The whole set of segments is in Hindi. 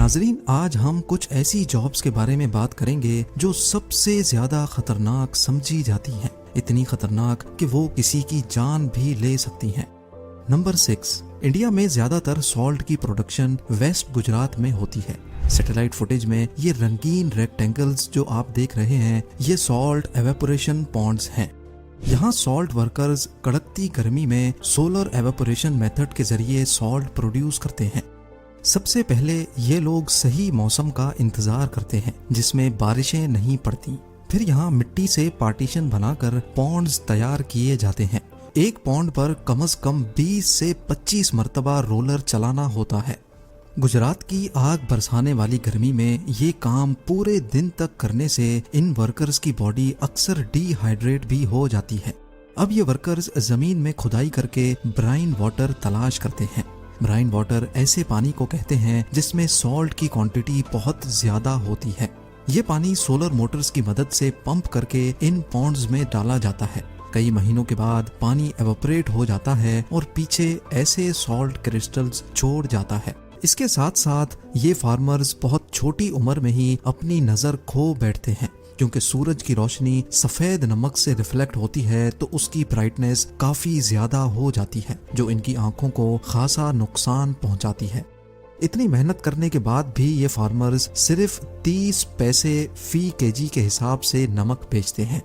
नाजरीन, आज हम कुछ ऐसी जॉब्स के बारे में बात करेंगे जो सबसे ज्यादा खतरनाक समझी जाती हैं। इतनी खतरनाक कि वो किसी की जान भी ले सकती हैं। नंबर 6, इंडिया में ज्यादातर सॉल्ट की प्रोडक्शन वेस्ट गुजरात में होती है। सैटेलाइट फुटेज में ये रंगीन रेक्टेंगल्स जो आप देख रहे हैं, ये सॉल्ट एवेपोरेशन पॉन्ड्स हैं। यहाँ सॉल्ट वर्कर्स कड़कती गर्मी में सोलर एवेपोरेशन मेथड के जरिए सॉल्ट प्रोड्यूस करते हैं। सबसे पहले ये लोग सही मौसम का इंतजार करते हैं जिसमें बारिशें नहीं पड़ती। फिर यहाँ मिट्टी से पार्टीशन बनाकर पॉन्ड्स तैयार किए जाते हैं। एक पॉन्ड पर कम से कम 20 से 25 मरतबा रोलर चलाना होता है। गुजरात की आग बरसाने वाली गर्मी में ये काम पूरे दिन तक करने से इन वर्कर्स की बॉडी अक्सर डिहाइड्रेट भी हो जाती है। अब ये वर्कर्स जमीन में खुदाई करके ब्राइन वाटर तलाश करते हैं। ब्राइन वाटर ऐसे पानी को कहते हैं जिसमें सॉल्ट की क्वांटिटी बहुत ज्यादा होती है। ये पानी सोलर मोटर्स की मदद से पंप करके इन पॉन्ड्स में डाला जाता है। कई महीनों के बाद पानी एवोपरेट हो जाता है और पीछे ऐसे सॉल्ट क्रिस्टल्स छोड़ जाता है। इसके साथ साथ ये फार्मर्स बहुत छोटी उम्र में ही अपनी नजर खो बैठते हैं, क्योंकि सूरज की रोशनी सफेद नमक से रिफ्लेक्ट होती है तो उसकी ब्राइटनेस काफी ज्यादा हो जाती है, जो इनकी आंखों को खासा नुकसान पहुंचाती है। इतनी मेहनत करने के बाद भी ये फार्मर्स सिर्फ 30 पैसे फी केजी के हिसाब से नमक बेचते हैं।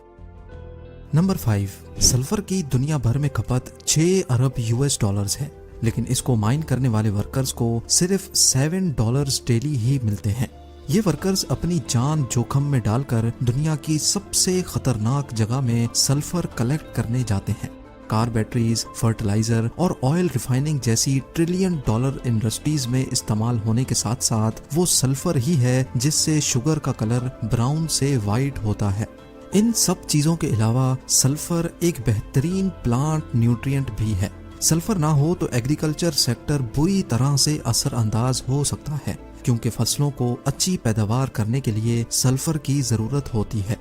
नंबर 5, सल्फर की दुनिया भर में खपत 6 अरब यूएस डॉलर्स है, लेकिन इसको माइन करने वाले वर्कर्स को सिर्फ $7 डेली ही मिलते हैं। ये वर्कर्स अपनी जान जोखम में डालकर दुनिया की सबसे खतरनाक जगह में सल्फर कलेक्ट करने जाते हैं। कार बैटरीज, फर्टिलाइजर और ऑयल रिफाइनिंग जैसी $1 ट्रिलियन इंडस्ट्रीज में इस्तेमाल होने के साथ साथ वो सल्फर ही है जिससे शुगर का कलर ब्राउन से वाइट होता है। इन सब चीजों के अलावा सल्फर एक बेहतरीन प्लांट न्यूट्रिएंट भी है। सल्फर ना हो तो एग्रीकल्चर सेक्टर बुरी तरह से असरअंदाज हो सकता है, क्योंकि फसलों को अच्छी पैदावार करने के लिए सल्फर की जरूरत होती है।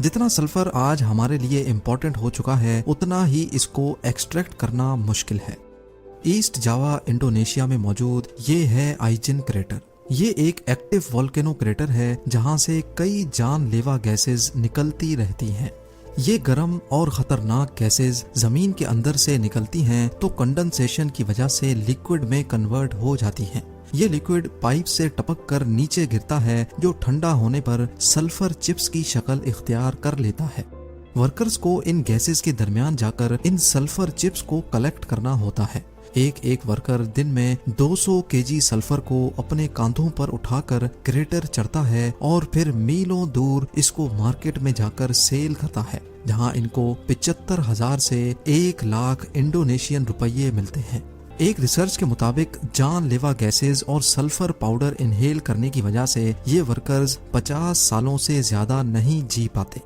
जितना सल्फर आज हमारे लिए इम्पोर्टेंट हो चुका है, उतना ही इसको एक्सट्रैक्ट करना मुश्किल है। ईस्ट जावा इंडोनेशिया में मौजूद ये है आइजिन क्रेटर। ये एक एक्टिव वोल्केनो क्रेटर है जहां से कई जानलेवा गैसेस निकलती रहती हैं। ये गर्म और खतरनाक गैसेस जमीन के अंदर से निकलती हैं तो कंडेंसेशन की वजह से लिक्विड में कन्वर्ट हो जाती हैं। ये लिक्विड पाइप से टपक कर नीचे गिरता है, जो ठंडा होने पर सल्फर चिप्स की शक्ल इख्तियार कर लेता है। वर्कर्स को इन गैसेस के दरमियान जाकर इन सल्फर चिप्स को कलेक्ट करना होता है। एक वर्कर दिन में 200 केजी सल्फर को अपने कांधों पर उठाकर क्रेटर चढ़ता है और फिर मीलों दूर इसको मार्केट में जाकर सेल करता है, जहां इनको 75,000 से 1 लाख इंडोनेशियन रुपये मिलते हैं। एक रिसर्च के मुताबिक जानलेवा गैसेस और सल्फर पाउडर इनहेल करने की वजह से ये वर्कर्स 50 सालों से ज्यादा नहीं जी पाते।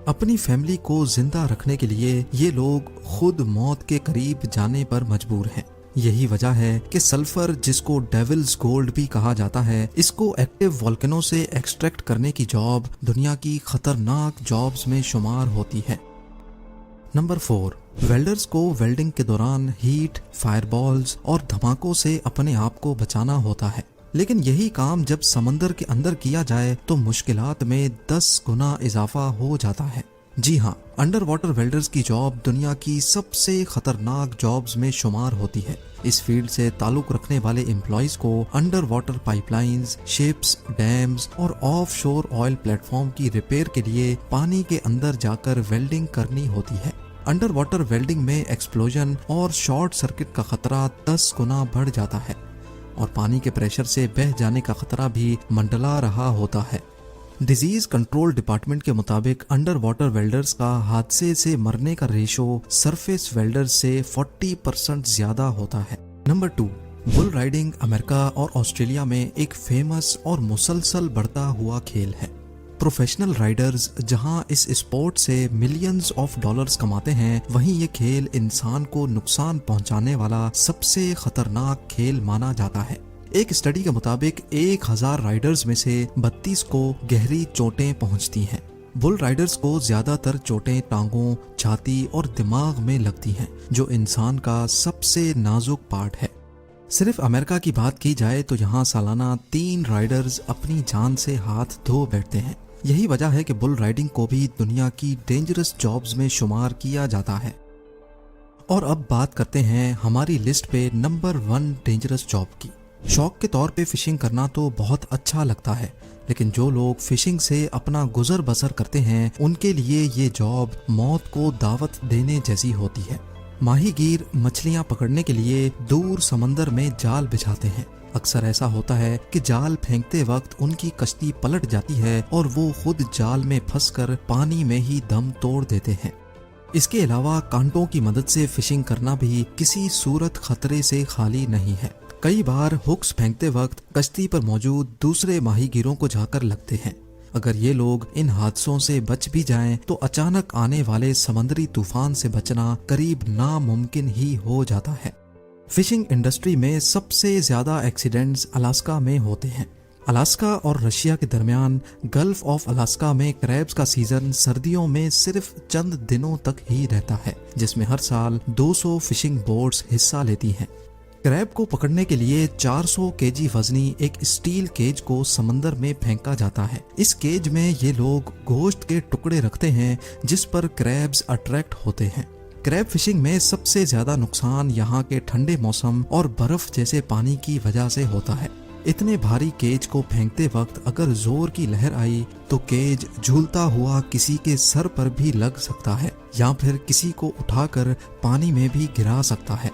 अपनी फैमिली को जिंदा रखने के लिए ये लोग खुद मौत के करीब जाने पर मजबूर हैं। यही वजह है कि सल्फर, जिसको डेविल्स गोल्ड भी कहा जाता है, इसको एक्टिव वोल्केनो से एक्सट्रैक्ट करने की जॉब दुनिया की खतरनाक जॉब्स में शुमार होती है। नंबर 4, वेल्डर्स को वेल्डिंग के दौरान हीट, फायरबॉल्स और धमाकों से अपने आप को बचाना होता है, लेकिन यही काम जब समंदर के अंदर किया जाए तो मुश्किलात में 10 गुना इजाफा हो जाता है। जी हाँ, अंडर वाटर वेल्डर्स की जॉब दुनिया की सबसे खतरनाक जॉब्स में शुमार होती है। इस फील्ड से ताल्लुक रखने वाले एम्प्लॉइज को under water pipelines, ships, dams और ऑफशोर ऑयल प्लेटफॉर्म की रिपेयर के लिए पानी के अंदर जाकर वेल्डिंग करनी होती है। अंडर वाटर वेल्डिंग में एक्सप्लोजन और शॉर्ट सर्किट का खतरा 10 गुना बढ़ जाता है और पानी के प्रेशर से बह जाने का खतरा भी मंडला रहा होता है। डिजीज कंट्रोल डिपार्टमेंट के मुताबिक अंडर वाटर वेल्डर्स का हादसे से मरने का रेशो सरफेस वेल्डर्स से 40% ज्यादा होता है। नंबर 2, बुल राइडिंग अमेरिका और ऑस्ट्रेलिया में एक फेमस और मुसलसल बढ़ता हुआ खेल है। प्रोफेशनल राइडर्स जहां इस स्पोर्ट से मिलियंस ऑफ डॉलर्स कमाते हैं, वहीं ये खेल इंसान को नुकसान पहुंचाने वाला सबसे खतरनाक खेल माना जाता है। एक स्टडी के मुताबिक 1000 राइडर्स में से 32 को गहरी चोटें पहुंचती हैं। बुल राइडर्स को ज्यादातर चोटें टांगों, छाती और दिमाग में लगती हैं, जो इंसान का सबसे नाजुक पार्ट है। सिर्फ अमेरिका की बात की जाए तो यहाँ सालाना 3 राइडर्स अपनी जान से हाथ धो बैठते हैं। यही वजह है कि बुल राइडिंग को भी दुनिया की डेंजरस जॉब्स में शुमार किया जाता है। और अब बात करते हैं हमारी लिस्ट पे नंबर 1 डेंजरस जॉब की। शौक के तौर पे फिशिंग करना तो बहुत अच्छा लगता है, लेकिन जो लोग फिशिंग से अपना गुजर बसर करते हैं उनके लिए ये जॉब मौत को दावत देने जैसी होती है। माहीगीर मछलियां पकड़ने के लिए दूर समंदर में जाल बिछाते हैं। अक्सर ऐसा होता है कि जाल फेंकते वक्त उनकी कश्ती पलट जाती है और वो खुद जाल में फंसकर पानी में ही दम तोड़ देते हैं। इसके अलावा कांटों की मदद से फिशिंग करना भी किसी सूरत खतरे से खाली नहीं है। कई बार हुक्स फेंकते वक्त कश्ती पर मौजूद दूसरे माहीगीरों को जाकर लगते हैं। अगर ये लोग इन हादसों से बच भी जाएं तो अचानक आने वाले समुद्री तूफान से बचना करीब नामुमकिन ही हो जाता है। फिशिंग इंडस्ट्री में सबसे ज्यादा एक्सीडेंट्स अलास्का में होते हैं। अलास्का और रशिया के दरमियान गल्फ ऑफ अलास्का में क्रैब्स का सीजन सर्दियों में सिर्फ चंद दिनों तक ही रहता है, जिसमें हर साल 200 फिशिंग बोट्स हिस्सा लेती हैं। क्रैब को पकड़ने के लिए 400 केजी वजनी एक स्टील केज को समंदर में फेंका जाता है। इस केज में ये लोग गोश्त के टुकड़े रखते हैं जिस पर क्रैब्स अट्रैक्ट होते हैं। क्रैब फिशिंग में सबसे ज्यादा नुकसान यहाँ के ठंडे मौसम और बर्फ जैसे पानी की वजह से होता है। इतने भारी केज को फेंकते वक्त अगर जोर की लहर आई तो केज झूलता हुआ किसी के सर पर भी लग सकता है या फिर किसी को उठाकर पानी में भी गिरा सकता है।